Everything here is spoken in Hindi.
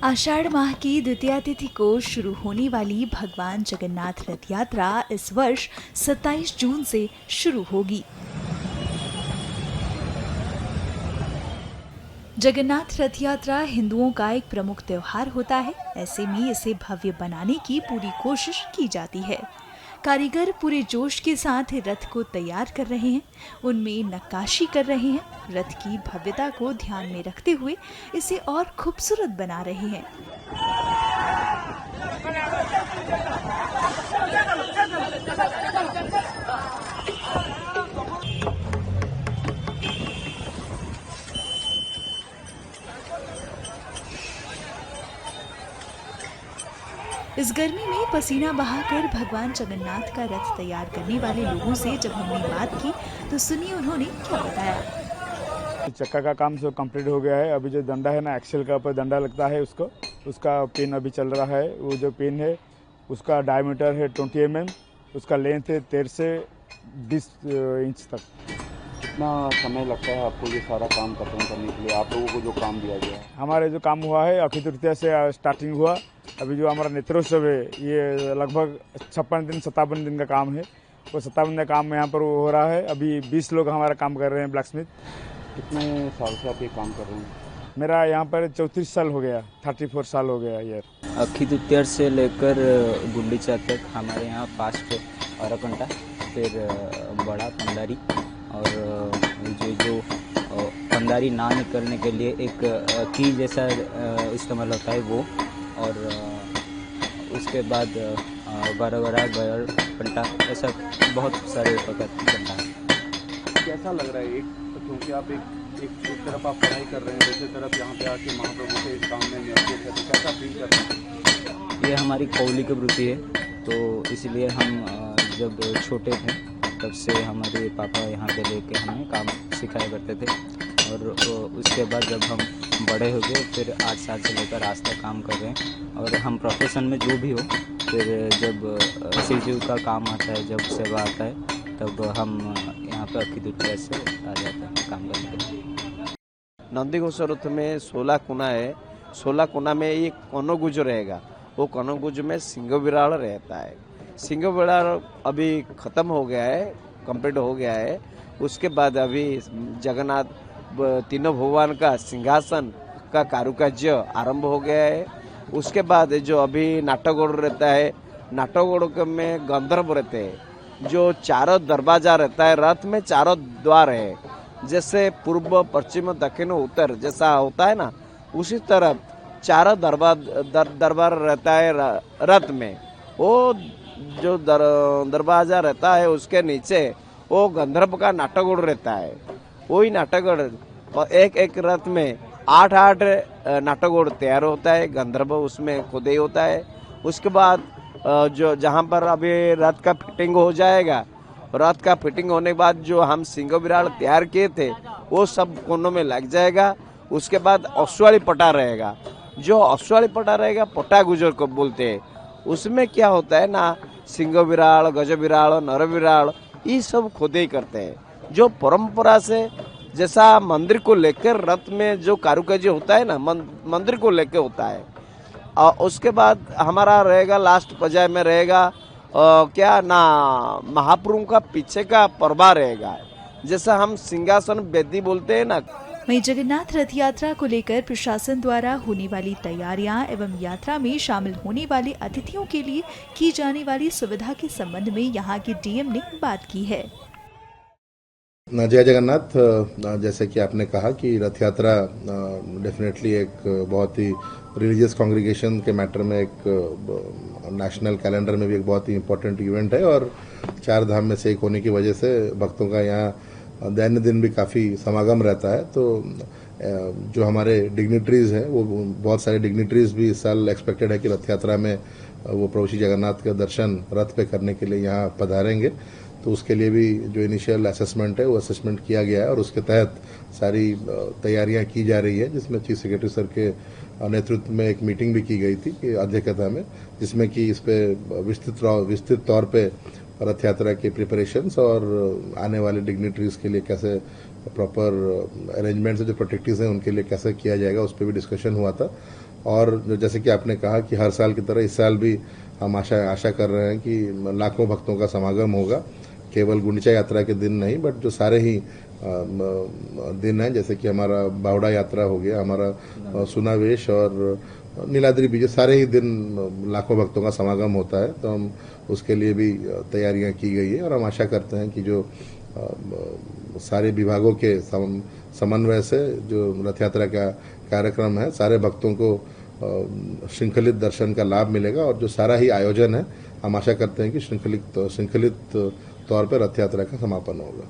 आषाढ़ माह की द्वितीया तिथि को शुरू होने वाली भगवान जगन्नाथ रथ यात्रा इस वर्ष 27 जून से शुरू होगी। जगन्नाथ रथ यात्रा हिंदुओं का एक प्रमुख त्योहार होता है। ऐसे में इसे भव्य बनाने की पूरी कोशिश की जाती है। कारीगर पूरे जोश के साथ रथ को तैयार कर रहे हैं, उनमें नक्काशी कर रहे हैं। रथ की भव्यता को ध्यान में रखते हुए इसे और खूबसूरत बना रहे हैं। इस गर्मी में पसीना बहाकर भगवान जगन्नाथ का रथ तैयार करने वाले लोगों से जब हमने बात की तो सुनिए उन्होंने क्या बताया। चक्का का काम सब कंप्लीट हो गया है। अभी जो डंडा है ना, एक्सेल का ऊपर डंडा लगता है उसका पिन अभी चल रहा है। वो जो पिन है उसका डायमीटर है 20 mm, उसका लेंथ है 13 से 20 इंच तक। कितना समय लगता है आपको ये सारा काम खत्म करने के लिए, आप लोगों को जो काम दिया गया है? हमारे जो काम हुआ है अक्षय तृतीया से स्टार्टिंग हुआ। अभी जो हमारा नेत्रोत्सव है ये लगभग 57 दिन का काम है। वो 57 दिन का काम यहाँ पर हो रहा है। अभी 20 लोग हमारा काम कर रहे हैं ब्लैक स्मिथ। कितने साल से आप ये काम कर रहे हैं? मेरा यहाँ पर 34 साल हो गया, 34 साल हो गया यार। अक्षय तृतीया से लेकर गुंडीचा तक हमारे यहाँ फास्ट अरकंटा, फिर बड़ा पंडारी और जो पंडारी ना निकलने के लिए एक की जैसा इस्तेमाल होता है वो, और उसके बाद बड़ा गयर पंटा, ऐसा बहुत सारे प्रकार बनता है। कैसा लग रहा है? क्योंकि आप एक तरफ आप पढ़ाई कर रहे हैं, दूसरी तरफ यहाँ पे आके महाप्रभु के इस काम में नियोजित है, तो कैसा फील कर रहे हैं? ये हमारी कौलिक वृत्ति है, तो इसलिए हम जब छोटे थे तब से हमारे पापा यहाँ पे लेके हमें काम सिखाया करते थे, और उसके बाद जब हम बड़े हो गए फिर 8 साल से लेकर आज तक काम कर रहे हैं। और हम प्रोफेशन में जो भी हो, फिर जब शिव जी का काम आता है, जब सेवा आता है, तब हम यहाँ पर अक्षय तृतीया से आ जाते हैं काम करने के लिए। नंदीघोष रथ में 16 कोना है। 16 कोना में एक कनोगुज रहेगा। वो कनोगुज में सिंह बिराड़ रहता है। सिंह बिराड़ अभी ख़त्म हो गया है, कंप्लीट हो गया है। उसके बाद अभी जगन्नाथ तीनों भगवान का सिंहासन का कारुकार्य आरंभ हो गया है। उसके बाद जो अभी नाटगोड़ रहता है, नाटगोड़ में गंधर्व रहते हैं। जो चारों दरवाजा रहता है, रथ में चारों द्वार है, जैसे पूर्व पश्चिम दक्षिण उत्तर जैसा होता है ना, उसी तरह चारों दरबार रहता है रथ में। वो जो दरवाजा रहता है उसके नीचे वो गंधर्व का नाटगोड़ रहता है। वही नाटगोड़ और एक रथ में 8 नाटगोड़ तैयार होता है। गंधर्व उसमें खुद ही होता है। उसके बाद जो जहाँ पर अभी रथ का फिटिंग हो जाएगा, रथ का फिटिंग होने के बाद जो हम सिंह बिराड़ तैयार किए थे वो सब कोनों में लग जाएगा। उसके बाद अश्वाड़ी पटा रहेगा। जो अश्वाड़ी पटा रहेगा पटा गुजर को बोलते हैं। उसमें क्या होता है ना, सिंह बिराड़, गज बिराड़, नर बिराड़, ये सब खुद ही करते हैं। जो परंपरा से जैसा मंदिर को लेकर रथ में जो कारुकार्य होता है ना, मंदिर को लेकर होता है। और उसके बाद हमारा रहेगा लास्ट पर्याय में रहेगा क्या ना, महाप्रभु का पीछे का परबा रहेगा, जैसा हम सिंहासन बेदी बोलते हैं ना। वहीं जगन्नाथ रथ यात्रा को लेकर प्रशासन द्वारा होने वाली तैयारियां एवं यात्रा में शामिल होने वाले अतिथियों के लिए की जाने वाली सुविधा के संबंध में यहाँ के डीएम ने बात की है। जय जगन्नाथ। जैसे कि आपने कहा कि रथ यात्रा डेफिनेटली एक बहुत ही रिलीजियस कांग्रीगेशन के मैटर में एक नेशनल कैलेंडर में भी एक बहुत ही इम्पोर्टेंट इवेंट है, और 4 धाम में से एक होने की वजह से भक्तों का यहाँ दैनिक दिन भी काफ़ी समागम रहता है। तो जो हमारे डिग्निटरीज हैं, वो बहुत सारे डिग्निटरीज भी इस साल एक्सपेक्टेड है कि रथ यात्रा में वो प्रभु श्री जगन्नाथ का दर्शन रथ पे करने के लिए यहाँ पधारेंगे। तो उसके लिए भी जो इनिशियल असेसमेंट है वो असेसमेंट किया गया है, और उसके तहत सारी तैयारियां की जा रही है, जिसमें चीफ सेक्रेटरी सर के नेतृत्व में एक मीटिंग भी की गई थी कि अध्यक्षता में, जिसमें कि इस पे विस्तृत तौर पे रथ यात्रा के प्रिपरेशंस और आने वाले डिग्निटरीज के लिए कैसे प्रॉपर अरेंजमेंट्स जो प्रोटेक्टिव्स हैं उनके लिए कैसे किया जाएगा, उस पर भी डिस्कशन हुआ था। और जैसे कि आपने कहा कि हर साल की तरह इस साल भी हम आशा कर रहे हैं कि लाखों भक्तों का समागम होगा, केवल गुंडीचा यात्रा के दिन नहीं, बट जो सारे ही दिन हैं, जैसे कि हमारा बावड़ा यात्रा हो गया, हमारा सुनावेश और नीलाद्री बीज, सारे ही दिन लाखों भक्तों का समागम होता है। तो हम उसके लिए भी तैयारियां की गई है और हम आशा करते हैं कि जो सारे विभागों के समन्वय से जो रथ यात्रा का कार्यक्रम है, सारे भक्तों को श्रृंखलित दर्शन का लाभ मिलेगा और जो सारा ही आयोजन है, हम आशा करते हैं कि श्रृंखलित तौर पर रथ यात्रा का समापन होगा।